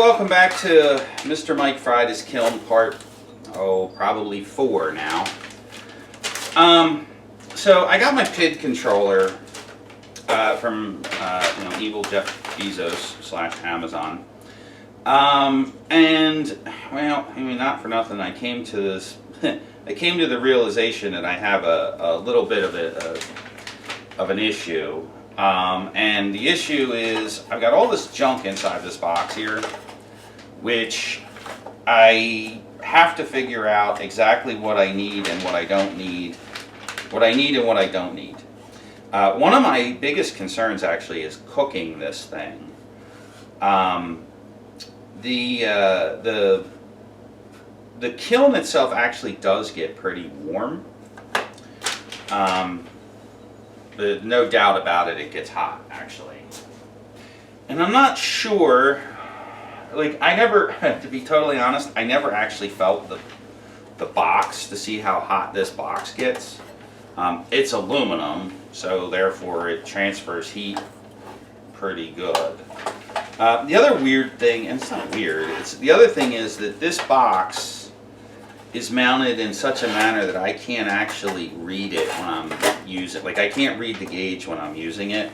welcome back to Mr. Mike Friday's Kiln part, probably 4 now. So I got my PID controller from evil Jeff Bezos / Amazon. And, well, I mean, not for nothing, I came to this, I came to the realization that I have a little bit of an issue. And the issue is I've got all this junk inside this box here, which I have to figure out exactly what I need and what I don't need, what I need and what I don't need. One of my biggest concerns actually is cooking this thing. The kiln itself actually does get pretty warm. But no doubt about it, it gets hot actually. And I'm not sure, like I never, to be totally honest, I never actually felt the box to see how hot this box gets. It's aluminum, so therefore it transfers heat pretty good. The other weird thing, and it's not weird, the other thing is that this box is mounted in such a manner that I can't actually read it when I'm using it. Like I can't read the gauge when I'm using it.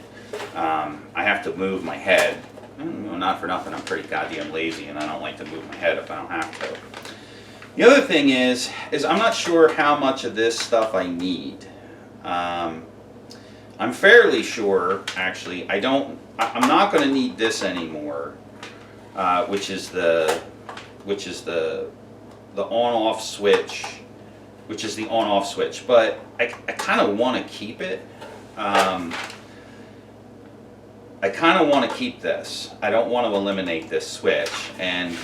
I have to move my head. Not for nothing, I'm pretty goddamn lazy and I don't like to move my head if I don't have to. The other thing is I'm not sure how much of this stuff I need. I'm fairly sure, actually, I'm not going to need this anymore, which is the on-off switch, but I kind of want to keep it. I kind of want to keep this. I don't want to eliminate this switch. And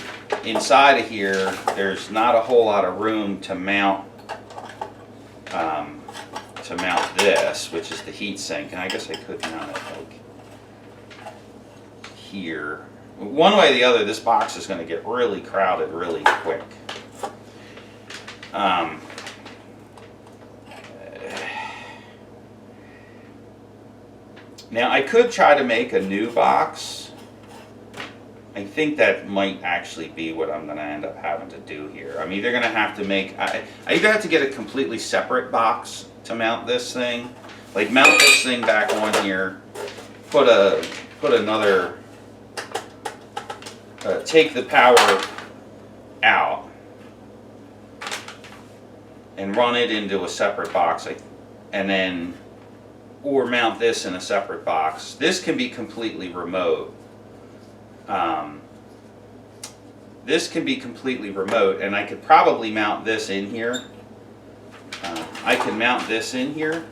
inside of here, there's not a whole lot of room to mount this, which is the heat sink. And I guess I could mount it like here. One way or the other, this box is going to get really crowded really quick. Now I could try to make a new box. I think that might actually be what I'm going to end up having to do here. I'm either going to have to make, I either have to get a completely separate box to mount this thing, like mount this thing back on here, put another, take the power out and run it into a separate box, and then, or mount this in a separate box. This can be completely remote. This can be completely remote, and I could probably mount this in here. I can mount this in here.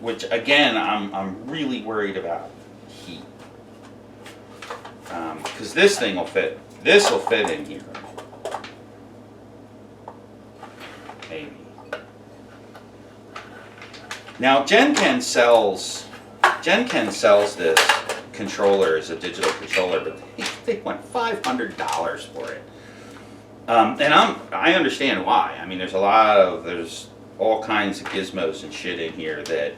Which again, I'm really worried about heat. Because this thing will fit. This will fit in here. Maybe. Now Genken sells this controller as a digital controller, but they want $500 for it. And I understand why. I mean, there's all kinds of gizmos and shit in here that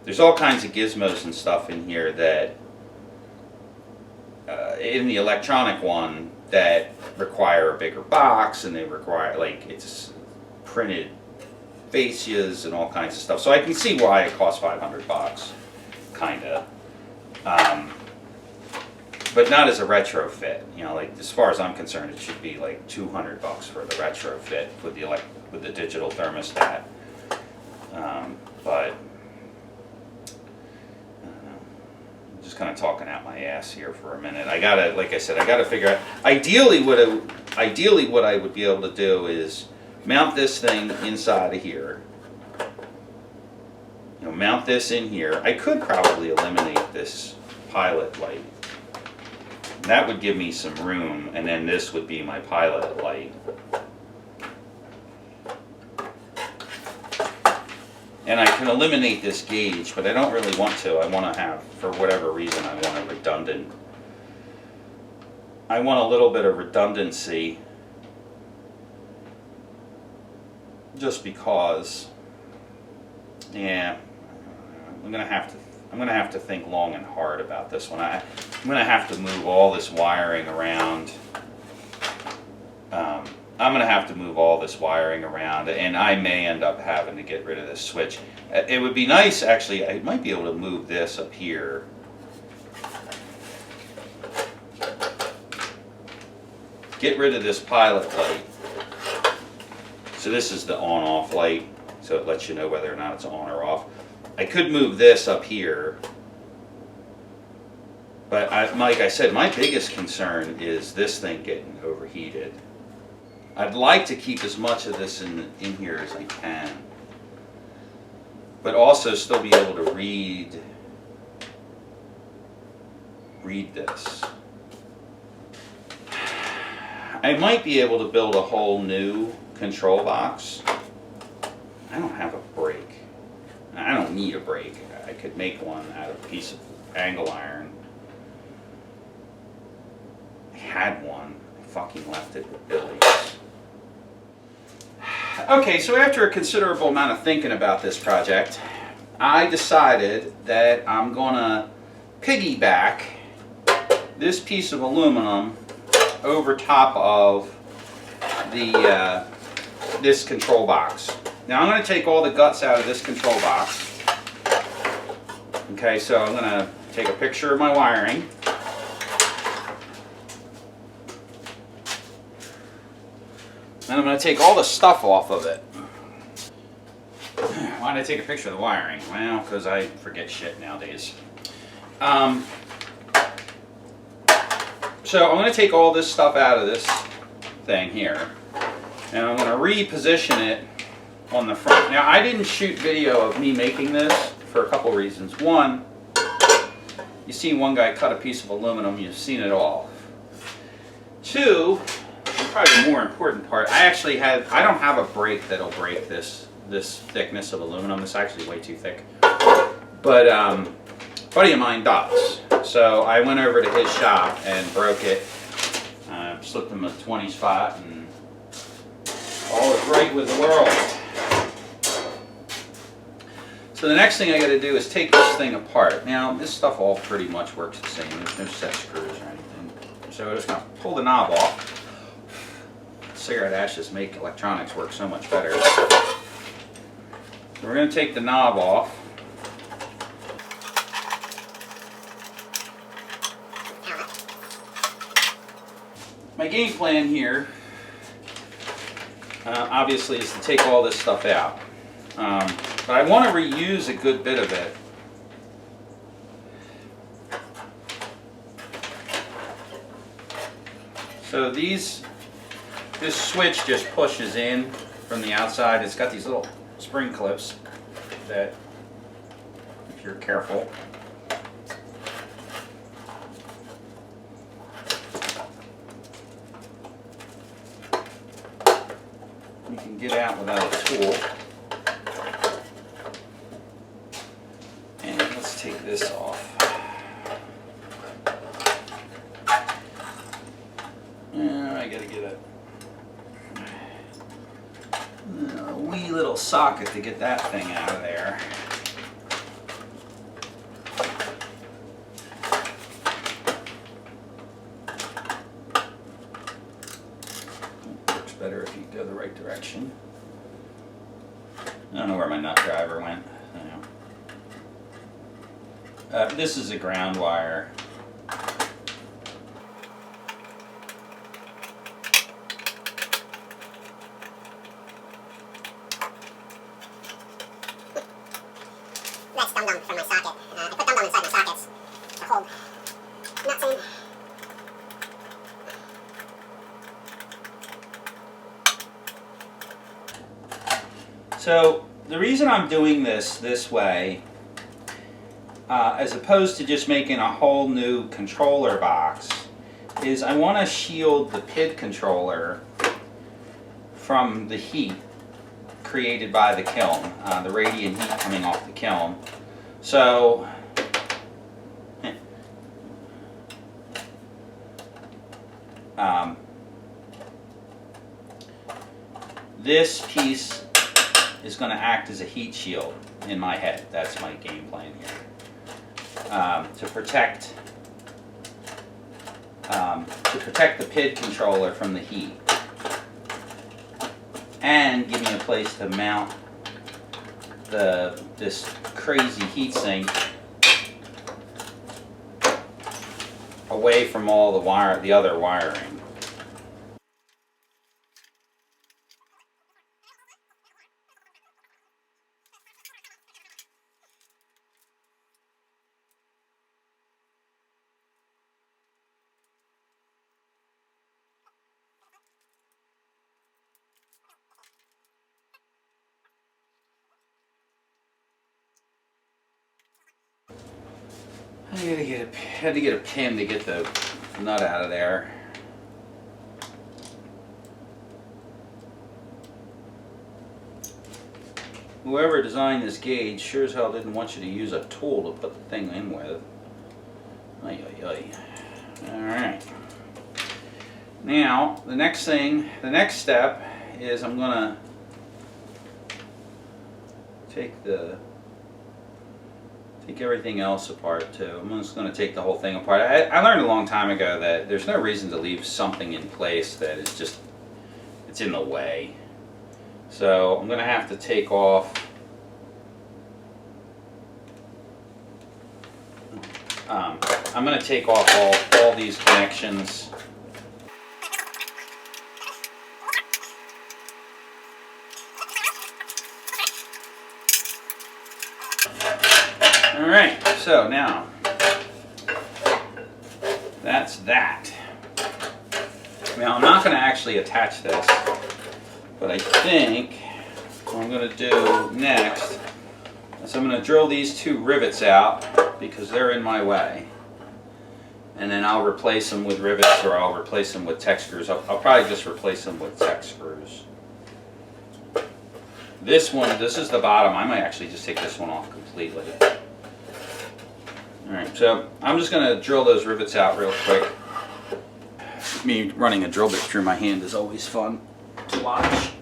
there's all kinds of gizmos and stuff in here that in the electronic one that require a bigger box, and they require, like, it's printed fascias and all kinds of stuff. So I can see why it costs $500, kinda. But not as a retrofit. You know, like as far as I'm concerned, it should be like $200 for the retrofit with the digital thermostat. But just kind of talking out my ass here for a minute. I gotta, like I said, I gotta figure out. Ideally, what I would be able to do is mount this thing inside of here. You know, mount this in here. I could probably eliminate this pilot light. That would give me some room, and then this would be my pilot light. And I can eliminate this gauge, but I don't really want to. I want to have, for whatever reason, I want a redundant. I want a little bit of redundancy, just because. Yeah, I'm gonna have to think long and hard about this one. I'm gonna have to move all this wiring around. I'm gonna have to move all this wiring around, and I may end up having to get rid of this switch. It would be nice, actually. I might be able to move this up here. Get rid of this pilot light. So this is the on-off light, so it lets you know whether or not it's on or off. I could move this up here, but like I said, my biggest concern is this thing getting overheated. I'd like to keep as much of this in here as I can, but also still be able to read this. I might be able to build a whole new control box. I don't have a brake. I don't need a brake. I could make one out of a piece of angle iron. I had one. I fucking left it with Billy's. Okay, so after a considerable amount of thinking about this project, I decided that I'm gonna piggyback this piece of aluminum over top of the this control box. Now I'm going to take all the guts out of this control box. Okay, so I'm going to take a picture of my wiring. And I'm going to take all the stuff off of it. Why did I take a picture of the wiring? Well, because I forget shit nowadays. So I'm going to take all this stuff out of this thing here, and I'm going to reposition it on the front. Now, I didn't shoot video of me making this for a couple reasons. One, you've seen one guy cut a piece of aluminum, you've seen it all. Two, and probably the more important part, I don't have a brake that'll break this thickness of aluminum. This is actually way too thick. But a buddy of mine does. So I went over to his shop and broke it, slipped him a 20 spot, and all is right with the world. So the next thing I got to do is take this thing apart. Now this stuff all pretty much works the same. There's no set screws or anything. So I'm just going to pull the knob off. Cigarette ashes make electronics work so much better. So we're going to take the knob off. My game plan here, obviously, is to take all this stuff out. But I want to reuse a good bit of it. So this switch just pushes in from the outside. It's got these little spring clips that, if you're careful, you can get out without a tool. And let's take this off. I gotta get a wee little socket to get that thing out of there. Works better if you go the right direction. I don't know where my nut driver went. This is a ground wire. That's dum-dum from my socket. I put dum-dum inside my sockets to hold nuts in. So the reason I'm doing this way, as opposed to just making a whole new controller box, is I want to shield the PID controller from the heat created by the kiln, the radiant heat coming off the kiln. So this piece is going to act as a heat shield. in my head. That's my game plan here. To protect the PID controller from the heat, and give me a place to mount this crazy heatsink away from all the other wiring. I had to get a pin to get the nut out of there. Whoever designed this gauge sure as hell didn't want you to use a tool to put the thing in with. Ay, ay, ay. Alright. Now, the next step is I'm gonna take everything else apart too. I'm just going to take the whole thing apart. I learned a long time ago that there's no reason to leave something in place that is just, it's in the way. So I'm going to have to take off I'm going to take off all these connections. Alright, so now, that's that. Now I'm not going to actually attach this, but I think what I'm going to do next is I'm going to drill these two rivets out because they're in my way. And then I'll replace them with rivets, or I'll replace them with Tech screws. I'll probably just replace them with Tech screws. This one, this is the bottom. I might actually just take this one off completely. Alright, so I'm just going to drill those rivets out real quick. Me running a drill bit through my hand is always fun to watch.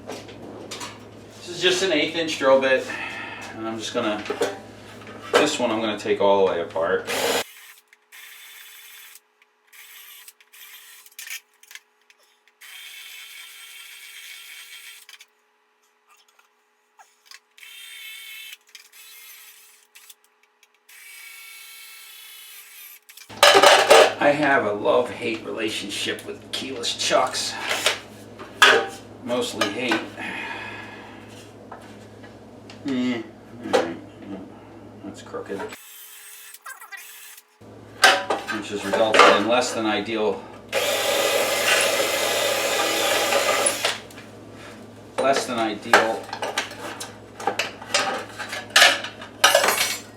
This is just an 1/8 inch drill bit, and I'm just going to, this one I'm going to take all the way apart. I have a love-hate relationship with keyless chucks. Mostly hate. Alright. That's crooked. Which has resulted in less than ideal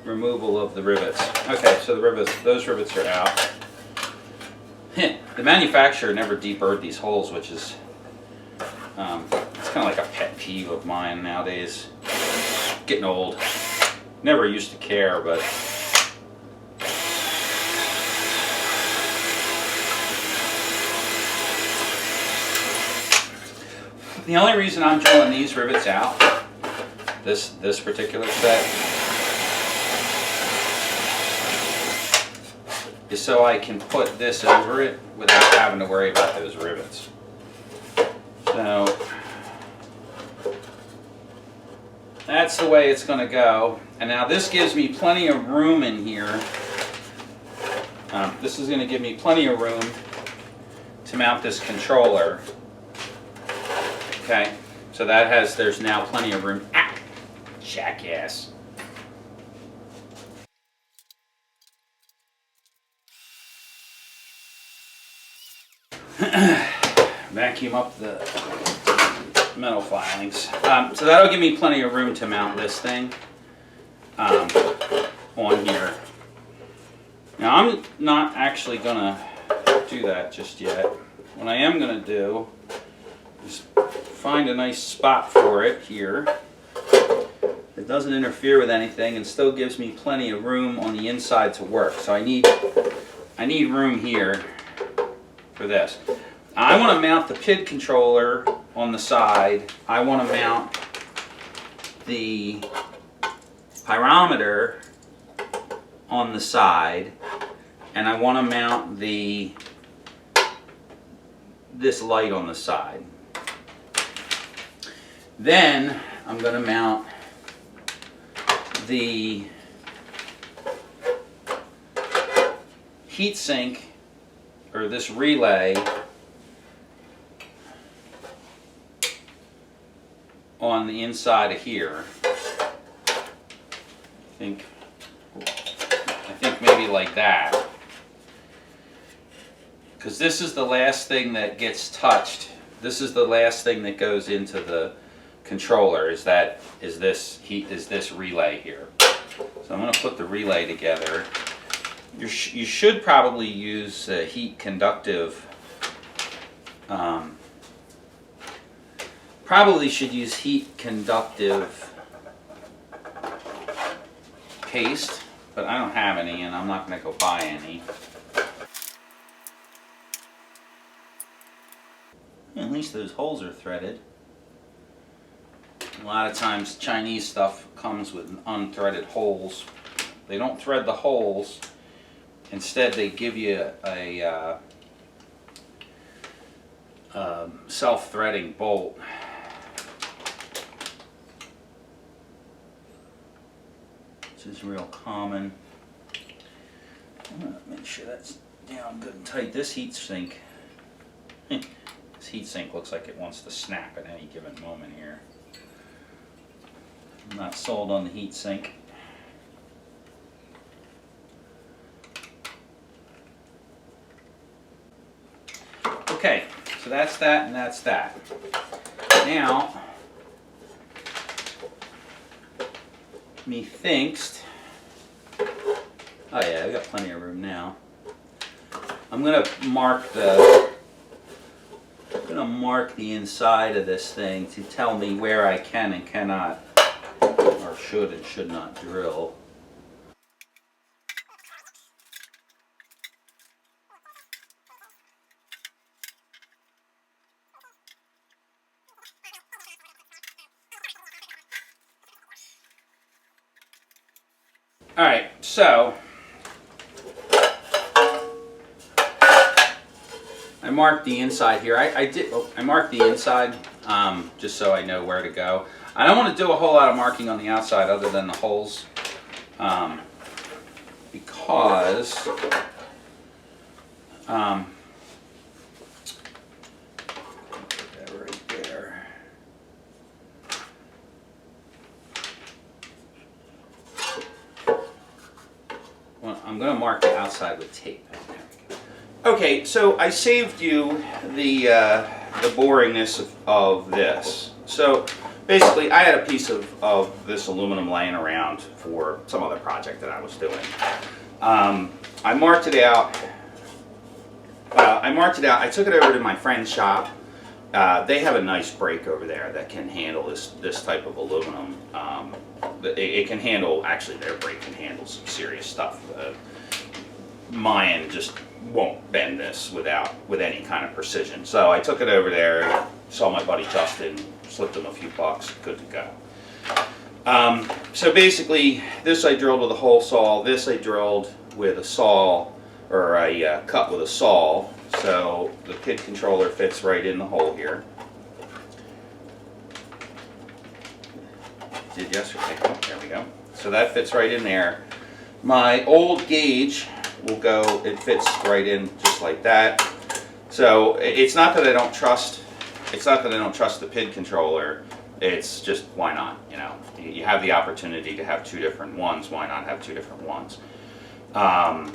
removal of the rivets. Okay, so those rivets are out. The manufacturer never deburred these holes, which is it's kind of like a pet peeve of mine nowadays. Getting old. Never used to care, but the only reason I'm drilling these rivets out, this particular set, is so I can put this over it without having to worry about those rivets. So that's the way it's going to go. And now this gives me plenty of room in here. This is going to give me plenty of room to mount this controller. Okay, so there's now plenty of room. Ah, jackass. Vacuum up the metal filings. So that'll give me plenty of room to mount this thing on here. Now I'm not actually gonna do that just yet. What I am gonna do is find a nice spot for it here that doesn't interfere with anything and still gives me plenty of room on the inside to work. So I need room here for this. I want to mount the PID controller on the side. I want to mount the pyrometer on the side, and I want to mount this light on the side. Then I'm going to mount the heatsink, or this relay, on the inside of here. I think maybe like that, because this is the last thing that gets touched. This is the last thing that goes into the controller, is this relay here. So I'm going to put the relay together. You should probably use heat conductive. Probably should use heat conductive paste, but I don't have any, and I'm not going to go buy any. At least those holes are threaded. A lot of times Chinese stuff comes with unthreaded holes. They don't thread the holes. Instead, they give you a self-threading bolt. Which is real common. I'm going to make sure that's down good and tight. This heat sink looks like it wants to snap at any given moment here. I'm not sold on the heat sink. Okay, so that's that and that's that. Now, methinks, oh yeah, we got plenty of room now. I'm gonna mark the inside of this thing to tell me where I can and cannot, or should and should not drill. All right, so I marked the inside here. I marked the inside just so I know where to go. I don't want to do a whole lot of marking on the outside other than the holes, because put that right there. Well, I'm going to mark the outside with tape. There we go. Okay, so I saved you the boringness of this. So basically, I had a piece of this aluminum laying around for some other project that I was doing. I marked it out. I took it over to my friend's shop. They have a nice brake over there that can handle this type of aluminum. It can handle, actually their brake can handle some serious stuff. Mine just won't bend this with any kind of precision. So I took it over there, saw my buddy Justin, slipped him a few bucks, good to go. So basically, this I drilled with a hole saw, this I drilled with a saw, or I cut with a saw, so the PID controller fits right in the hole here. Did yesterday, oh, there we go. So that fits right in there. My old gauge will go, it fits right in just like that. So it's not that I don't trust, the PID controller, it's just why not, you know. You have the opportunity to have two different ones, why not have two different ones? I'm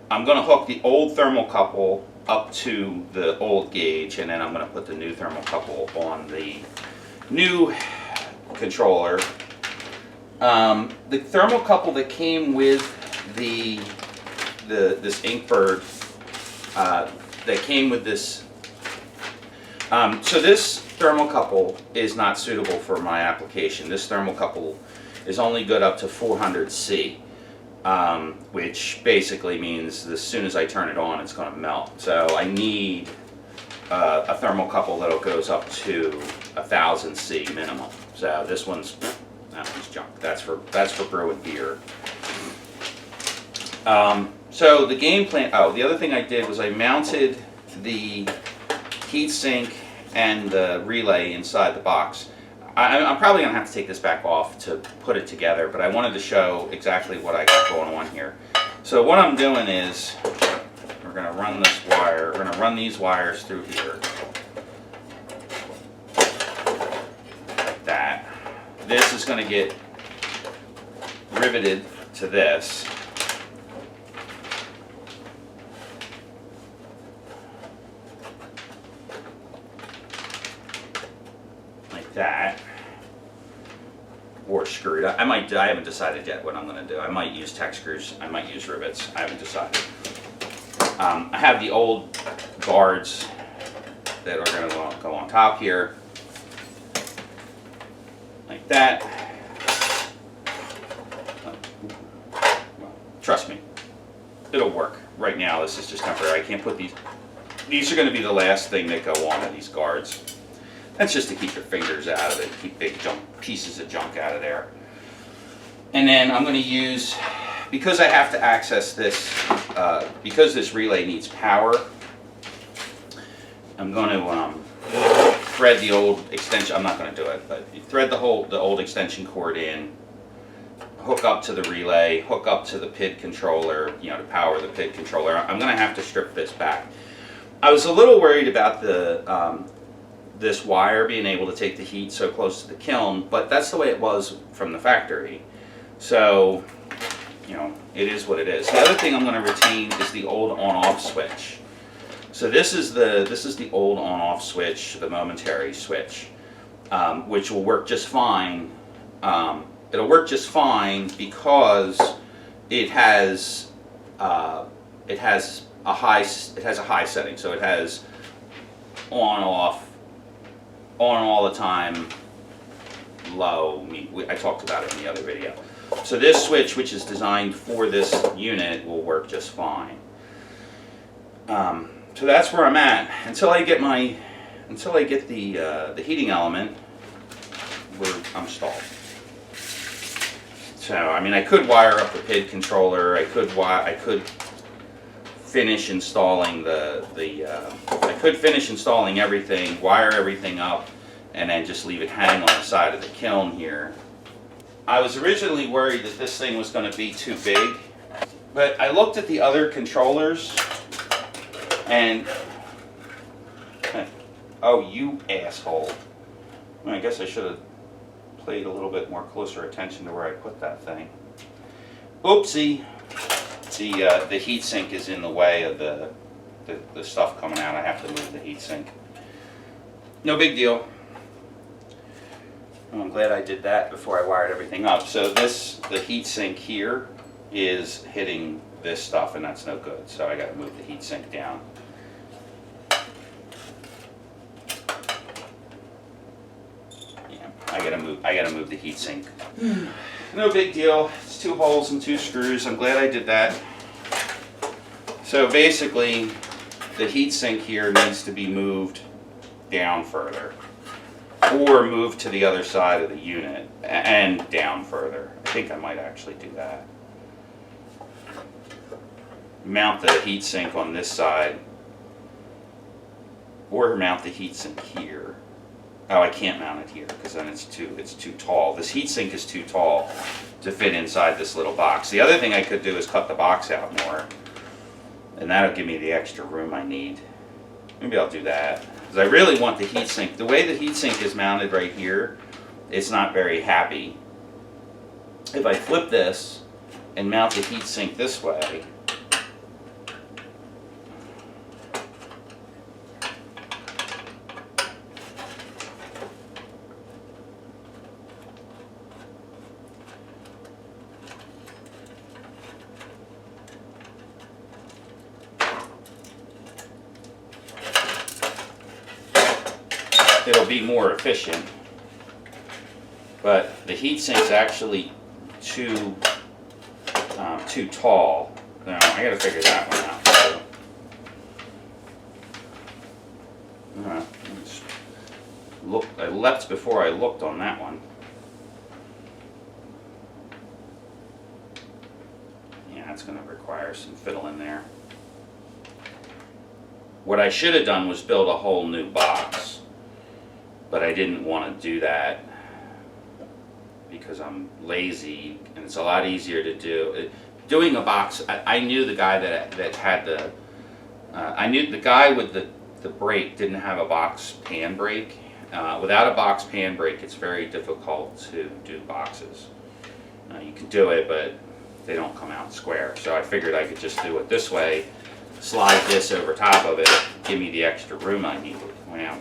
going to hook the old thermocouple up to the old gauge, and then I'm going to put the new thermocouple on the new controller. The thermocouple that came with this Inkbird, that came with this, so this thermocouple is not suitable for my application. This thermocouple is only good up to 400C, which basically means as soon as I turn it on, it's going to melt. So I need a thermocouple that goes up to 1000C minimum. So this one's that one's junk. That's for brewing beer. So the game plan. Oh, the other thing I did was I mounted the heatsink and the relay inside the box. I'm probably gonna have to take this back off to put it together, but I wanted to show exactly what I got going on here. So what I'm doing is we're gonna run this wire. We're gonna run these wires through here. Like that. This is gonna get riveted to this. That, or screwed. I haven't decided yet what I'm going to do. I might use tech screws. I might use rivets. I haven't decided. I have the old guards that are going to go on top here, like that. Well, trust me, it'll work. Right now, this is just temporary. I can't put these. These are going to be the last thing that go on in these guards. That's just to keep your fingers out of it, keep big pieces of junk out of there. And then I'm going to use, because I have to access this, because this relay needs power, I'm going to thread the old extension. I'm not going to do it, but you thread the old extension cord in, hook up to the relay, hook up to the PID controller, you know, to power the PID controller. I'm going to have to strip this back. I was a little worried about the this wire being able to take the heat so close to the kiln, but that's the way it was from the factory. So, you know, it is what it is. The other thing I'm going to retain is the old on-off switch. So this is the old on-off switch, the momentary switch, which will work just fine. It'll work just fine because it has a high setting. So it has on all the time, low. I talked about it in the other video. So this switch, which is designed for this unit, will work just fine. So that's where I'm at until I get the heating element. I'm stalled. So I mean, I could wire up the PID controller. I could finish installing I could finish installing everything, wire everything up, and then just leave it hang on the side of the kiln here. I was originally worried that this thing was going to be too big, but I looked at the other controllers and oh, you asshole. I guess I should have paid a little bit more closer attention to where I put that thing. Oopsie. The heat sink is in the way of the stuff coming out. I have to move the heat sink. No big deal. I'm glad I did that before I wired everything up. So the heat sink here is hitting this stuff, and that's no good. So I got to move the heat sink down. Yeah, I gotta move the heat sink. No big deal. It's 2 holes and 2 screws. I'm glad I did that. So basically, the heat sink here needs to be moved down further, or moved to the other side of the unit and down further. I think I might actually do that. Mount the heat sink on this side, or mount the heat sink here. Oh, I can't mount it here because then it's too tall. This heat sink is too tall to fit inside this little box. The other thing I could do is cut the box out more, and that'll give me the extra room I need. Maybe I'll do that because I really want the heat sink. The way the heat sink is mounted right here, it's not very happy. If I flip this and mount the heat sink this way, it'll be more efficient, but the heat sink's actually too tall. Now I gotta figure that one out. I leapt before I looked on that one. wires and fiddle in there. What I should have done was build a whole new box, but I didn't want to do that because I'm lazy, and it's a lot easier to do. Doing a box, I knew the guy that had the, I knew the guy with the brake didn't have a box pan brake. Without a box pan brake, it's very difficult to do boxes. You can do it, but they don't come out square. So I figured I could just do it this way, slide this over top of it, give me the extra room I needed. Well,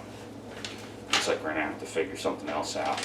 looks like we're gonna have to figure something else out.